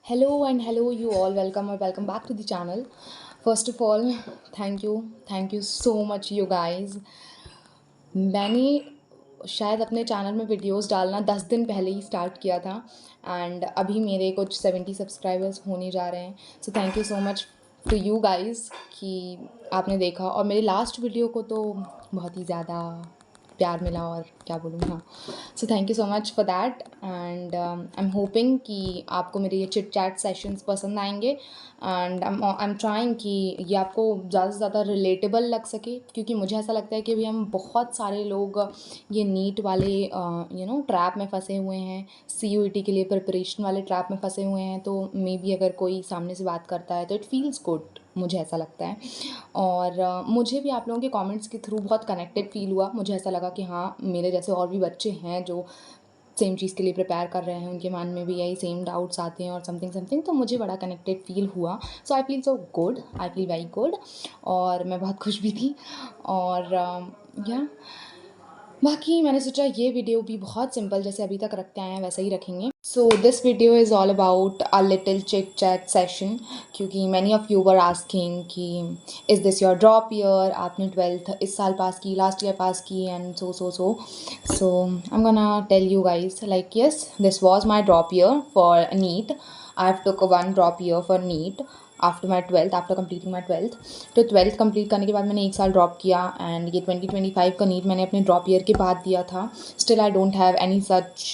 Hello you all, welcome or welcome back to the channel. First of all, thank you so much you guys. मैंने शायद अपने channel में videos डालना 10 दिन पहले ही स्टार्ट किया था एंड अभी मेरे कुछ 70 सब्सक्राइबर्स होने जा रहे हैं. So thank you so much to you guys कि आपने देखा और मेरे लास्ट वीडियो को तो बहुत ही ज़्यादा प्यार मिला और क्या बोलूँ. हाँ, सो thank you so much for that and I am hoping कि आपको मेरे ये चिट चैट सेशंस पसंद आएंगे एंड आई एम ट्राइंग कि ये आपको ज़्यादा से ज़्यादा रिलेटेबल लग सके, क्योंकि मुझे ऐसा लगता है कि अभी हम बहुत सारे लोग ये नीट वाले ट्रैप में फंसे हुए हैं, CUET के लिए प्रिपरेशन वाले ट्रैप में फंसे हुए हैं. तो मे बी अगर कोई सामने से बात करता है तो इट फील्स गुड, मुझे ऐसा लगता है. और मुझे भी आप लोगों के कमेंट्स के थ्रू बहुत कनेक्टेड फील हुआ. मुझे ऐसा लगा कि हाँ, मेरे जैसे और भी बच्चे हैं जो सेम चीज़ के लिए प्रिपेयर कर रहे हैं, उनके मन में भी यही सेम डाउट्स आते हैं और समथिंग, तो मुझे बड़ा कनेक्टेड फील हुआ. So I feel so good, I feel very good और मैं बहुत खुश भी थी. और या बाकी मैंने सोचा ये वीडियो भी बहुत सिंपल जैसे अभी तक रखते आए हैं वैसे ही रखेंगे. So this video is all about a little chit chat session, क्योंकि many of you were asking कि is this your drop year, आपने 12th इस साल पास की, लास्ट ईयर पास की and so I am gonna tell you guys like yes, this was my drop year for NEET. I have took one drop year for NEET after my 12th, after completing my 12th. तो 12th complete करने के बाद मैंने 1 साल drop किया and ये 2025 का NEET मैंने अपने ड्रॉप ईयर के बाद दिया था. Still I don't have any such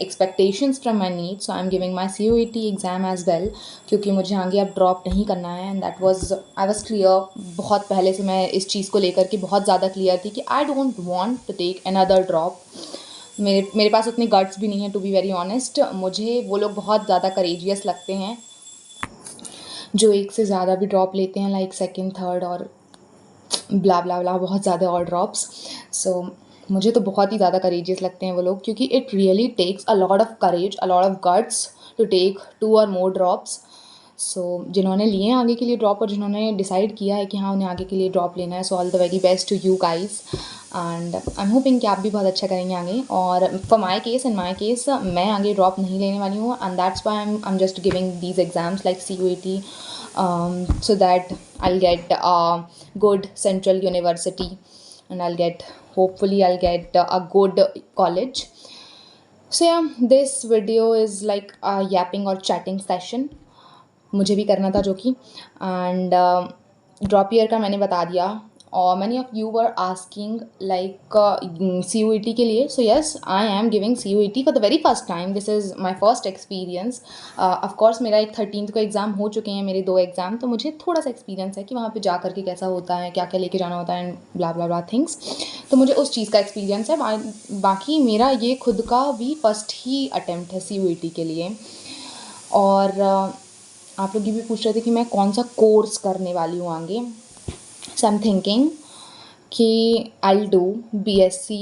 expectations from my NEET, so I am giving my CUET exam as well, क्योंकि मुझे आगे अब ड्रॉप नहीं करना है. And that was I was clear, बहुत पहले से मैं इस चीज़ को लेकर के बहुत ज़्यादा क्लियर थी कि I don't want to take another drop. मेरे पास उतने गट्स भी नहीं है टू बी वेरी ऑनेस्ट. मुझे वो लोग बहुत ज़्यादा करेजियस लगते हैं जो एक से ज़्यादा भी ड्रॉप लेते हैं, लाइक सेकंड, थर्ड और ब्ला ब्ला ब्ला बहुत ज़्यादा और ड्रॉप्स. सो मुझे तो बहुत ही ज़्यादा करेजियस लगते हैं वो लोग, क्योंकि it really takes a lot of courage, a lot of guts to take 2 और मोर ड्रॉप्स. सो जिन्होंने लिए हैं आगे के लिए ड्रॉप और जिन्होंने डिसाइड किया है कि हाँ उन्हें आगे के लिए ड्रॉप लेना है, so all the very best to you guys and I am hoping कि आप भी बहुत अच्छा करेंगे आगे. और for my case, in my case, मैं आगे ड्रॉप नहीं लेने वाली हूँ and that's why I am just giving these exams like CUET so that I'll get a good central university and hopefully I'll get a good college. So yeah, this video is like a yapping or chatting session. मुझे भी करना था जो कि and drop year का मैंने बता दिया. और many of you were asking like CUET के लिए. So yes, I am giving CUET for the very first time. This is my first experience. Of course मेरा एक 13th को एग्ज़ाम हो चुके हैं, मेरे 2 एग्ज़ाम, तो मुझे थोड़ा सा एक्सपीरियंस है कि वहाँ पे जा करके कैसा होता है, क्या क्या लेके जाना होता है and blah blah blah things. तो मुझे उस चीज़ का एक्सपीरियंस है. बाकी मेरा ये खुद का भी फर्स्ट ही अटैम्प्ट है CUET के लिए. और आप लोग ये भी पूछ रहे थे कि मैं कौन सा कोर्स करने वाली हूँ आगे. सो आई एम थिंकिंग कि I do BSc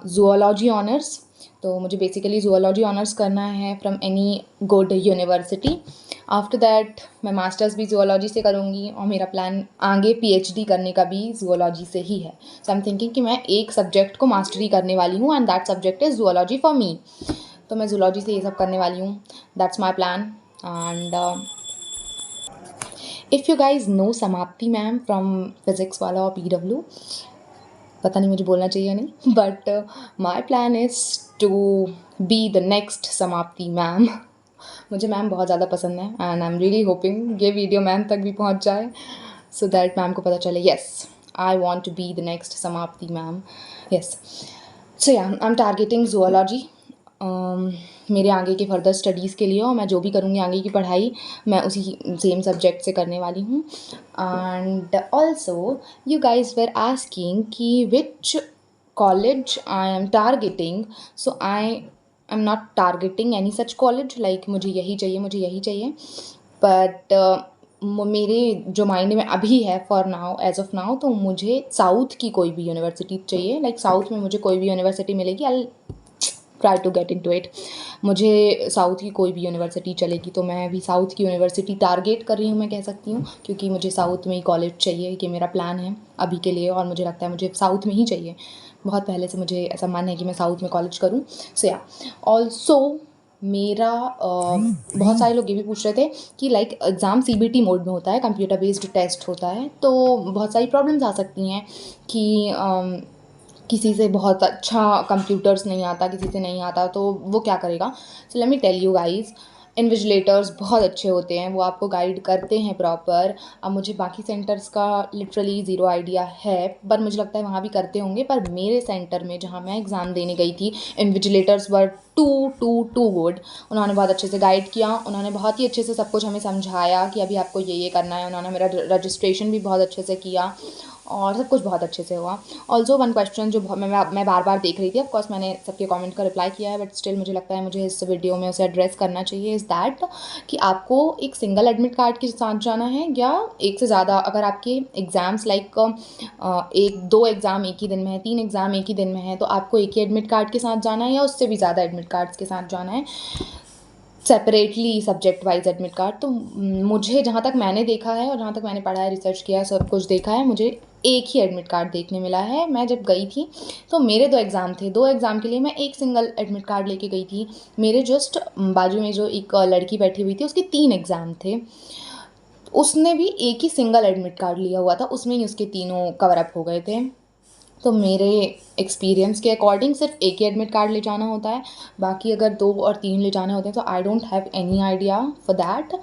zoology honours. तो मुझे बेसिकली ज़ूलॉजी ऑनर्स करना है from any good university. After that मैं मास्टर्स भी ज़ूलॉजी से करूँगी और मेरा प्लान आगे PhD करने का भी ज़ूलॉजी से ही है. सो आई एम थिंकिंग कि मैं एक सब्जेक्ट को मास्टरी करने वाली हूँ and that subject is zoology for me. तो मैं ज़ूलॉजी से ये सब करने वाली हूँ. That's my plan. And if you guys know Samapti ma'am from physics वाला और PW, पता नहीं मुझे बोलना चाहिए नहीं, but my plan is to be the next Samapti ma'am. मुझे मैम बहुत ज़्यादा पसंद है and I am really hoping ये वीडियो मैम तक भी पहुंच जाए सो दैट मैम को पता चले yes, I want to be the next Samapti ma'am. Yes, so yeah I am targeting zoology मेरे आगे के फर्दर स्टडीज़ के लिए. और मैं जो भी करूँगी आगे की पढ़ाई मैं उसी सेम सब्जेक्ट से करने वाली हूँ. And also you guys were asking कि which college I am targeting. So I am not targeting any such college like मुझे यही चाहिए. बट मेरे जो माइंड में अभी है for now, as of now, तो मुझे साउथ की कोई भी यूनिवर्सिटी चाहिए. लाइक साउथ में मुझे कोई भी यूनिवर्सिटी मिलेगी, I try to get into it. मुझे साउथ की कोई भी यूनिवर्सिटी चलेगी, तो मैं अभी साउथ की यूनिवर्सिटी टारगेट कर रही हूँ, मैं कह सकती हूँ, क्योंकि मुझे साउथ में ही कॉलेज चाहिए. कि मेरा प्लान है अभी के लिए और मुझे लगता है मुझे साउथ में ही चाहिए. बहुत पहले से मुझे ऐसा मन है कि मैं साउथ में कॉलेज करूँ. सो या ऑल्सो मेरा बहुत सारे लोग ये भी पूछ रहे थे कि लाइक एग्ज़ाम सीबीटी मोड में होता है, कंप्यूटर बेस्ड टेस्ट होता है, तो बहुत सारी प्रॉब्लम्स आ सकती हैं कि किसी से बहुत अच्छा कंप्यूटर्स नहीं आता, किसी से नहीं आता, तो वो क्या करेगा। So let me tell you guys, invigilators बहुत अच्छे होते हैं, वो आपको गाइड करते हैं प्रॉपर। अब मुझे बाकी सेंटर्स का लिटरली ज़ीरो आइडिया है, पर मुझे लगता है वहाँ भी करते होंगे। पर मेरे सेंटर में जहाँ मैं एग्ज़ाम देने गई थी, इन्विजिलेटर्स वर टू गुड। उन्होंने बहुत अच्छे से गाइड किया, उन्होंने बहुत ही अच्छे से सब कुछ हमें समझाया कि अभी आपको ये करना है। उन्होंने मेरा रजिस्ट्रेशन भी बहुत अच्छे से किया और सब कुछ बहुत अच्छे से हुआ। ऑल्सो वन क्वेश्चन जो मैं बार बार देख रही थी, ऑफकोर्स मैंने सबके कमेंट का रिप्लाई किया है, बट स्टिल मुझे लगता है मुझे इस वीडियो में उसे एड्रेस करना चाहिए, इज़ दैट कि आपको एक सिंगल एडमिट कार्ड के साथ जाना है या एक से ज़्यादा। अगर आपके एग्ज़ाम्स लाइक एक दो एग्ज़ाम एक ही दिन में है, 3 एग्ज़ाम एक ही दिन में है, तो आपको एक ही एडमिट कार्ड के साथ जाना है या उससे भी ज़्यादा एडमिट कार्ड्स के साथ जाना है, separately subject wise admit card. तो मुझे जहाँ तक मैंने देखा है और जहाँ तक मैंने पढ़ा है, रिसर्च किया है, सब कुछ देखा है, मुझे एक ही एडमिट कार्ड देखने मिला है। मैं जब गई थी तो मेरे 2 एग्ज़ाम थे, 2 एग्ज़ाम के लिए मैं एक सिंगल एडमिट कार्ड लेके गई थी। मेरे जस्ट बाजू में जो एक लड़की बैठी हुई थी, उसके 3 एग्ज़ाम थे, उसने भी एक ही सिंगल एडमिट कार्ड लिया हुआ था, उसमें ही उसके तीनों कवर अप हो गए थे। तो मेरे एक्सपीरियंस के अकॉर्डिंग सिर्फ एक ही एडमिट कार्ड ले जाना होता है, बाकी अगर 2 और 3 ले जाने होते हैं तो आई don't have any idea for that.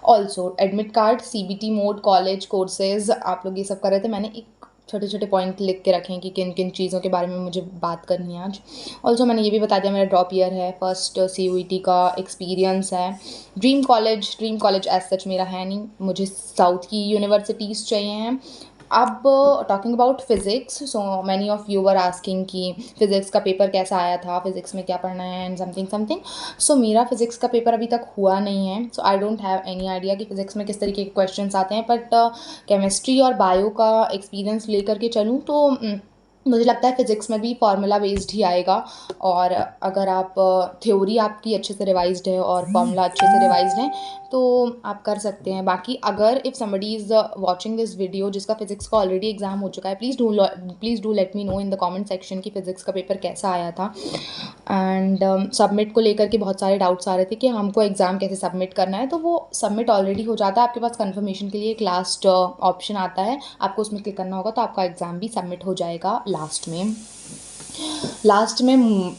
Also admit card, CBT mode, college courses, आप लोग ये सब कर रहे थे, मैंने एक छोटे छोटे पॉइंट लिख के रखे हैं कि किन किन चीज़ों के बारे में मुझे बात करनी है आज। ऑल्सो मैंने ये भी बता दिया मेरा ड्रॉप ईयर है, फर्स्ट CUET का एक्सपीरियंस है। ड्रीम कॉलेज एज सच मेरा है नहीं, मुझे साउथ की यूनिवर्सिटीज़ चाहिए हैं। अब talking about physics, so many of you were asking कि फ़िज़िक्स का पेपर कैसा आया था, फ़िज़िक्स में क्या पढ़ना है एंड समथिंग समथिंग। सो मेरा फ़िज़िक्स का पेपर अभी तक हुआ नहीं है, so I don't have any idea कि फ़िज़िक्स में किस तरीके के क्वेश्चंस आते हैं। बट केमिस्ट्री और बायो का एक्सपीरियंस लेकर के चलूँ तो मुझे लगता है फ़िज़िक्स में भी फार्मूला बेस्ड ही आएगा। और अगर आप थ्योरी आपकी अच्छे से रिवाइज्ड है और फार्मूला अच्छे से रिवाइज्ड है तो आप कर सकते हैं। बाकी अगर if somebody is watching this video जिसका फ़िज़िक्स का ऑलरेडी एग्ज़ाम हो चुका है, please do let me know in the comment section कि फ़िज़िक्स का पेपर कैसा आया था। एंड सबमिट को लेकर के बहुत सारे डाउट्स आ रहे थे कि हमको एग्ज़ाम कैसे सबमिट करना है, तो वो सबमिट ऑलरेडी हो जाता है। आपके पास कन्फर्मेशन के लिए एक लास्ट ऑप्शन आता है, आपको उसमें क्लिक करना होगा तो आपका एग्ज़ाम भी सबमिट हो जाएगा। लास्ट में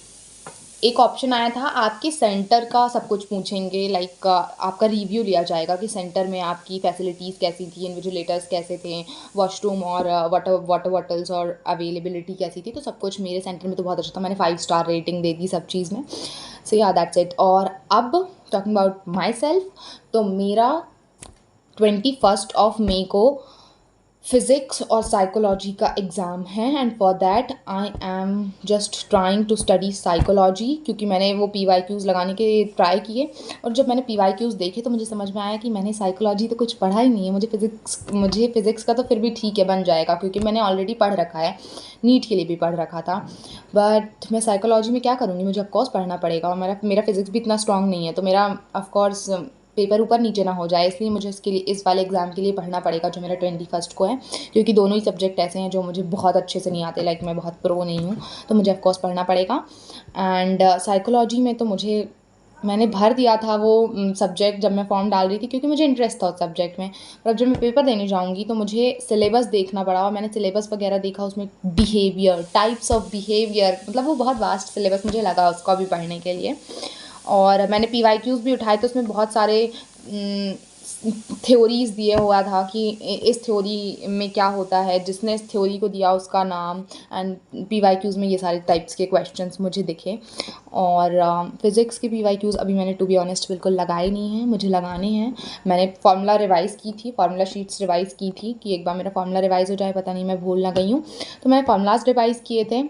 एक ऑप्शन आया था, आपके सेंटर का सब कुछ पूछेंगे, लाइक आपका रिव्यू लिया जाएगा कि सेंटर में आपकी फैसिलिटीज़ कैसी थी, इन्विजिलेटर्स कैसे थे, वॉशरूम और वाटर बॉटल्स और अवेलेबिलिटी कैसी थी। तो सब कुछ मेरे सेंटर में तो बहुत अच्छा था, मैंने 5 स्टार रेटिंग दे दी सब चीज़ में। सो या दैट्स इट। और अब टॉकिंग अबाउट माई सेल्फ, तो मेरा 21 मई को फिज़िक्स और साइकोलॉजी का एग्ज़ाम है and for that I am just trying to study psychology, क्योंकि मैंने वो PYQs लगाने के ट्राई किए और जब मैंने PYQs देखे तो मुझे समझ में आया कि मैंने साइकोलॉजी तो कुछ पढ़ा ही नहीं है। मुझे फ़िज़िक्स का तो फिर भी ठीक है, बन जाएगा, क्योंकि मैंने ऑलरेडी पढ़ रखा है, नीट के लिए भी पढ़ रखा था। बट मैं साइकोलॉजी में क्या करूँगी, मुझे ऑफकोर्स पढ़ना पड़ेगा और मेरा फ़िज़िक्स भी इतना स्ट्रॉन्ग नहीं है, तो मेरा ऑफकोर्स पेपर ऊपर नीचे ना हो जाए, इसलिए मुझे इसके लिए इस वाले एग्ज़ाम के लिए पढ़ना पड़ेगा जो मेरा 21 को है, क्योंकि दोनों ही सब्जेक्ट ऐसे हैं जो मुझे बहुत अच्छे से नहीं आते, लाइक मैं बहुत प्रो नहीं हूँ, तो मुझे ऑफकोर्स पढ़ना पड़ेगा। एंड साइकोलॉजी में तो मैंने भर दिया था वो सब्जेक्ट जब मैं फॉर्म डाल रही थी, क्योंकि मुझे इंटरेस्ट था उस सब्जेक्ट में। पर अब जब मैं पेपर देने जाऊँगी तो मुझे सिलेबस देखना पड़ा और मैंने सिलेबस वगैरह देखा, उसमें बिहेवियर, टाइप्स ऑफ बिहेवियर, मतलब वो बहुत वास्ट सिलेबस मुझे लगा उसको अभी पढ़ने के लिए। और मैंने PYQs भी उठाए तो उसमें बहुत सारे थ्योरीज़ दिए हुआ था कि इस थ्योरी में क्या होता है, जिसने इस थ्योरी को दिया उसका नाम, एंड PYQs में ये सारे टाइप्स के क्वेश्चंस मुझे दिखे। और फ़िज़िक्स के PYQs अभी मैंने टू बी ऑनेस्ट बिल्कुल लगाए नहीं हैं, मुझे लगाने हैं। मैंने फार्मूला रिवाइज़ की थी, फार्मूला शीट्स रिवाइज़ की थी कि एक बार मेरा फार्मूला रिवाइज़ हो जाए, पता नहीं मैं भूल ना गई हूँ। तो मैंने फार्मूलाज रिवाइज़ किए थे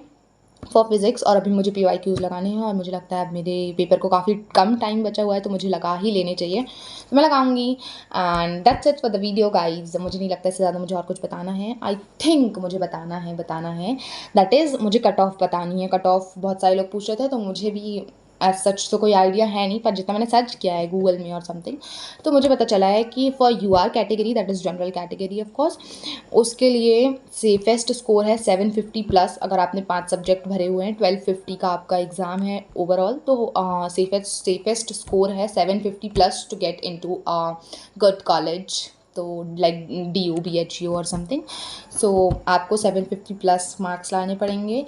फॉर फिज़िक्स और अभी मुझे PYQs लगाने हैं और मुझे लगता है अब मेरे पेपर को काफ़ी कम टाइम बचा हुआ है, तो मुझे लगा ही लेने चाहिए, तो मैं लगाऊंगी। And that's it for the video guys. मुझे नहीं लगता इससे ज़्यादा मुझे और कुछ बताना है। आई थिंक मुझे बताना है दैट इज़ मुझे कट ऑफ बतानी है। कट ऑफ बहुत सारे लोग पूछ रहे थे, तो मुझे भी एज सच तो कोई आइडिया है नहीं, पर जितना मैंने सर्च किया है गूगल में और समथिंग, तो मुझे पता चला है कि for UR category, that is general category of course, उसके लिए सेफेस्ट स्कोर है 750+। अगर आपने 5 सब्जेक्ट भरे हुए हैं, 1250 का आपका एग्ज़ाम है ओवरऑल, तो सेफेस्ट स्कोर है 750+ to get into good college, तो लाइक DU, BHU और समथिंग। सो आपको 750+ मार्क्स लाने पड़ेंगे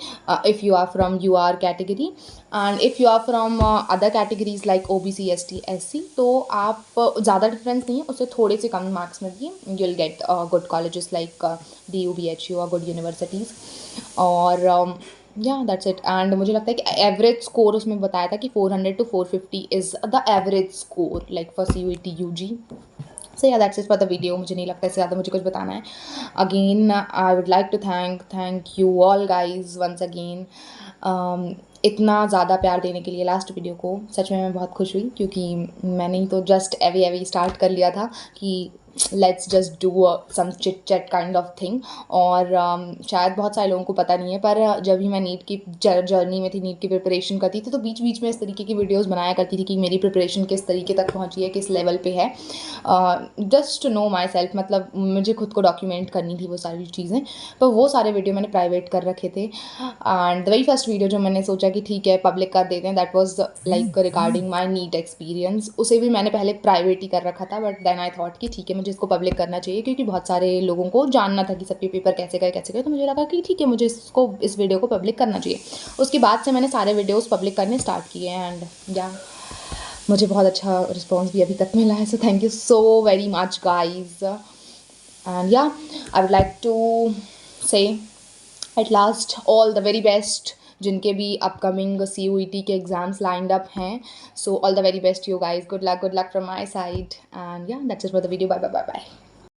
if you are from UR category. And if you are from other categories like OBC, ST, SC, तो आप ज़्यादा डिफरेंस नहीं है, उससे थोड़े से कम मार्क्स में भी you will get good colleges like DU, BHU और गुड यूनिवर्सिटीज़। और या दैट्स इट। एंड मुझे लगता है कि एवरेज स्कोर उसमें बताया था कि 400 to 450 is the average score like for CUET UG। So yeah that's it for the video. मुझे नहीं लगता इससे ज़्यादा मुझे कुछ बताना है। Again I would like to thank you all guys once again, इतना ज़्यादा प्यार देने के लिए लास्ट वीडियो को। सच में मैं बहुत खुश हुई, क्योंकि मैंने तो जस्ट एवी स्टार्ट कर लिया था कि let's just do some chit chat kind of thing. और शायद बहुत सारे लोगों को पता नहीं है, पर जब भी मैं नीट की जर्नी में थी, नीट की प्रिपरेशन करती थी, तो बीच बीच में इस तरीके की वीडियोस बनाया करती थी कि मेरी प्रिपरेशन किस तरीके तक पहुंची है, किस लेवल पे है, just to know myself. मतलब मुझे खुद को डॉक्यूमेंट करनी थी वो सारी चीज़ें, पर वो सारे वीडियो मैंने प्राइवेट कर रखे थे। And the very first video जो मैंने सोचा कि ठीक है पब्लिक कर देते हैं, that was like regarding my NEET experience. उसे भी मैंने पहले प्राइवेट ही कर रखा था, बट देन आई थॉट कि ठीक है मुझे इसको पब्लिक करना चाहिए, क्योंकि बहुत सारे लोगों को जानना था कि सबके पेपर कैसे गए, तो मुझे लगा कि ठीक है मुझे इस वीडियो को पब्लिक करना चाहिए। उसके बाद से मैंने सारे वीडियोज़ पब्लिक करने स्टार्ट किए हैं। एंड या मुझे बहुत अच्छा रिस्पॉन्स भी अभी तक मिला है, so thank you so very much guys. And yeah I would like to say at last all the very best जिनके भी अपकमिंग CUET के एग्जाम्स लाइंड अप हैं। So all the very best you guys, good luck from my side. And yeah that's it for the video. Bye bye bye bye.